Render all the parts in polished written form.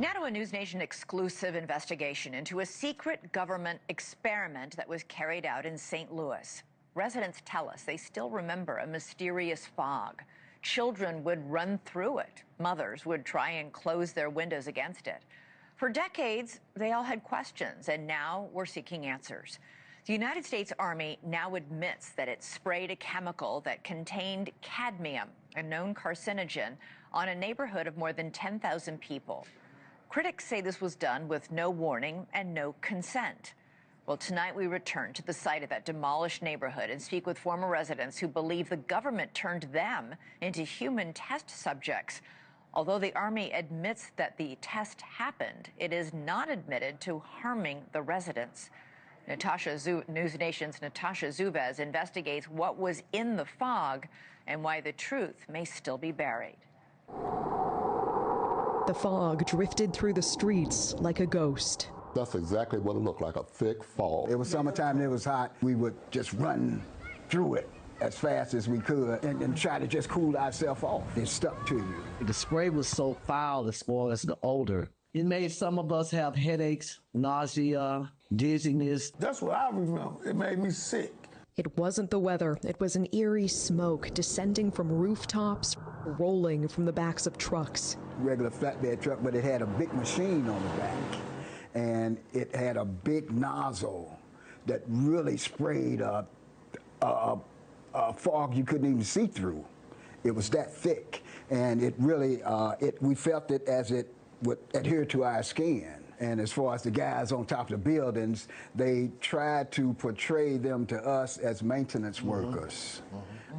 Now to a News Nation exclusive investigation into a secret government experiment that was carried out in St. Louis. Residents tell us they still remember a mysterious fog. Children would run through it. Mothers would try and close their windows against it. For decades, they all had questions, and now we're seeking answers. The United States Army now admits that it sprayed a chemical that contained cadmium, a known carcinogen, on a neighborhood of more than 10,000 people. Critics say this was done with no warning and no consent. Well, tonight we return to the site of that demolished neighborhood and speak with former residents who believe the government turned them into human test subjects. Although the Army admits that the test happened, it is not admitted to harming the residents. News Nation's Natasha Zuvez investigates what was in the fog and why the truth may still be buried. The fog drifted through the streets like a ghost. That's exactly what it looked like, a thick fog. It was summertime and it was hot. We would just run through it as fast as we could and try to just cool ourselves off. It stuck to you. The spray was so foul as far as the odor. It made some of us have headaches, nausea, dizziness. That's what I remember. It made me sick. It wasn't the weather. It was an eerie smoke descending from rooftops, rolling from the backs of trucks. Regular flatbed truck, but it had a big machine on the back. And it had a big nozzle that really sprayed a fog you couldn't even see through. It was that thick. And it really, we felt it as it would adhere to our skin. And as far as the guys on top of the buildings, they tried to portray them to us as maintenance workers.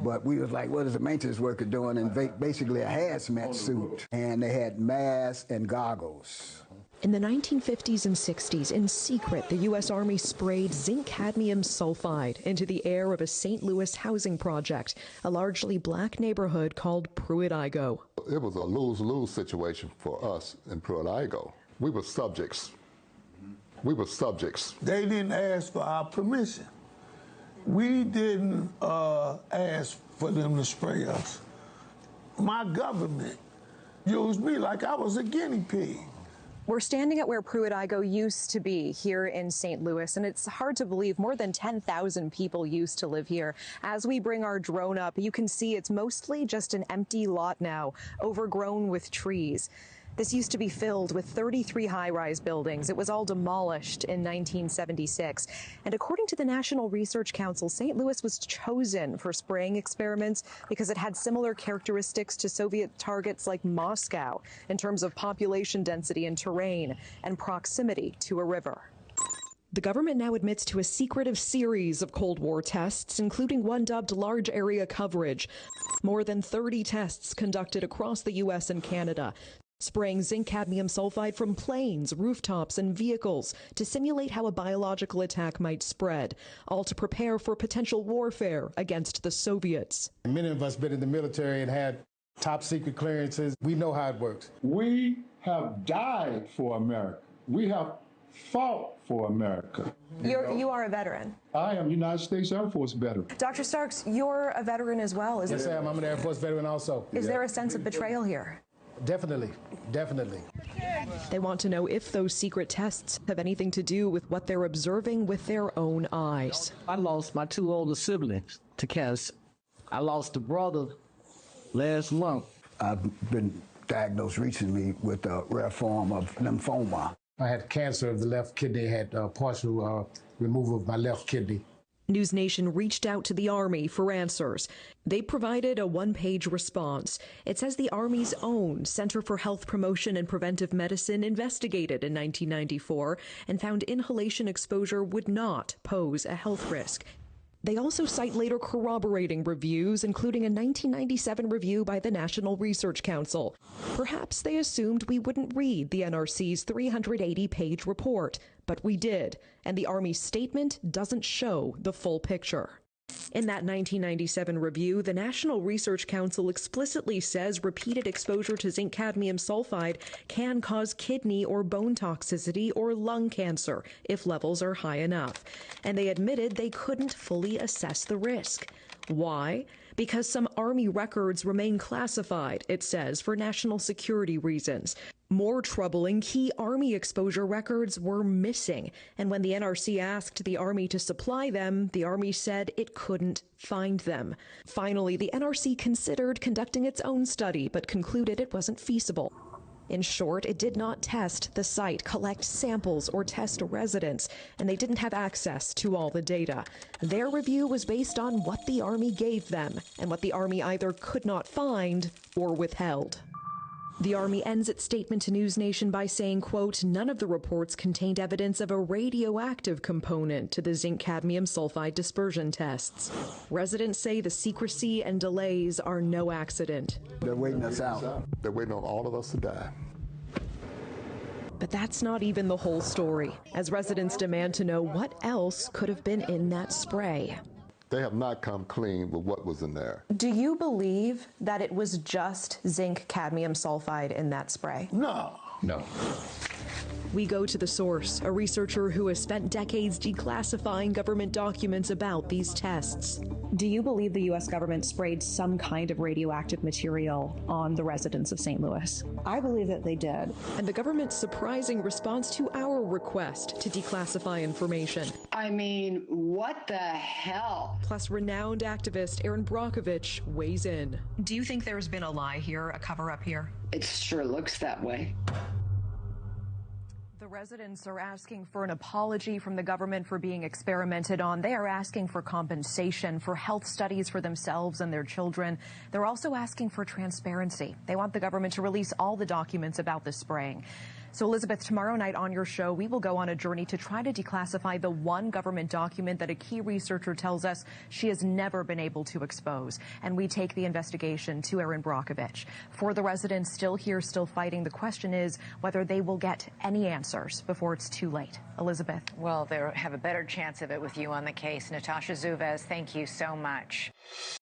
But we was like, what is a maintenance worker doing? And basically a hazmat suit. And they had masks and goggles. In the 1950s and 60s, in secret, the U.S. Army sprayed zinc cadmium sulfide into the air of a St. Louis housing project, a largely black neighborhood called Pruitt-Igoe. It was a lose-lose situation for us in Pruitt-Igoe. We were subjects. We were subjects. They didn't ask for our permission. We didn't ask for them to spray us. My government used me like I was a guinea pig. We're standing at where Pruitt-Igoe used to be here in St. Louis, and it's hard to believe more than 10,000 people used to live here. As we bring our drone up, you can see it's mostly just an empty lot now, overgrown with trees. This used to be filled with 33 high-rise buildings. It was all demolished in 1976. And according to the National Research Council, St. Louis was chosen for spraying experiments because it had similar characteristics to Soviet targets like Moscow in terms of population density and terrain and proximity to a river. The government now admits to a secretive series of Cold War tests, including one dubbed Large Area Coverage. More than 30 tests conducted across the U.S. and Canada, spraying zinc cadmium sulfide from planes, rooftops, and vehicles to simulate how a biological attack might spread, all to prepare for potential warfare against the Soviets. Many of us been in the military and had top secret clearances. We know how it works. We have died for America. We have fought for America. You are a veteran. I am United States Air Force veteran. Dr. Starks, you're a veteran as well, Yes, I am. I'm an Air Force veteran also. Is there a sense of betrayal here? Definitely, definitely. They want to know if those secret tests have anything to do with what they're observing with their own eyes. I lost my two older siblings to cancer. I lost a brother last month. I've been diagnosed recently with a rare form of lymphoma. I had cancer of the left kidney, had partial removal of my left kidney. News Nation reached out to the Army for answers. They provided a one-page response. It says the Army's own Center for Health Promotion and Preventive Medicine investigated in 1994 and found inhalation exposure would not pose a health risk. They also cite later corroborating reviews, including a 1997 review by the National Research Council. Perhaps they assumed we wouldn't read the NRC's 380-page report, but we did, and the Army's statement doesn't show the full picture. In that 1997 review, the National Research Council explicitly says repeated exposure to zinc cadmium sulfide can cause kidney or bone toxicity or lung cancer if levels are high enough. And they admitted they couldn't fully assess the risk. Why? Because some Army records remain classified, it says, for national security reasons. More troubling, key Army exposure records were missing. And when the NRC asked the Army to supply them, the Army said it couldn't find them. Finally, the NRC considered conducting its own study, but concluded it wasn't feasible. In short, it did not test the site, collect samples, or test residents, and they didn't have access to all the data. Their review was based on what the Army gave them, and what the Army either could not find or withheld. The Army ends its statement to News Nation by saying, quote, none of the reports contained evidence of a radioactive component to the zinc cadmium sulfide dispersion tests. Residents say the secrecy and delays are no accident. They're waiting us out. They're waiting on all of us to die. But that's not even the whole story, as residents demand to know what else could have been in that spray. They have not come clean with what was in there. Do you believe that it was just zinc cadmium sulfide in that spray? No. No. We go to the source, a researcher who has spent decades declassifying government documents about these tests. Do you believe the U.S. government sprayed some kind of radioactive material on the residents of St. Louis? I believe that they did. And the government's surprising response to our request to declassify information. I mean, what the hell? Plus, renowned activist Erin Brockovich weighs in. Do you think there's been a lie here, a cover-up here? It sure looks that way. The residents are asking for an apology from the government for being experimented on. They are asking for compensation, for health studies for themselves and their children. They're also asking for transparency. They want the government to release all the documents about the spraying. So, Elizabeth, tomorrow night on your show, we will go on a journey to try to declassify the one government document that a key researcher tells us she has never been able to expose. And we take the investigation to Erin Brockovich. For the residents still here, still fighting, the question is whether they will get any answers before it's too late. Elizabeth. Well, they have a better chance of it with you on the case. Natasha Zuvez, thank you so much.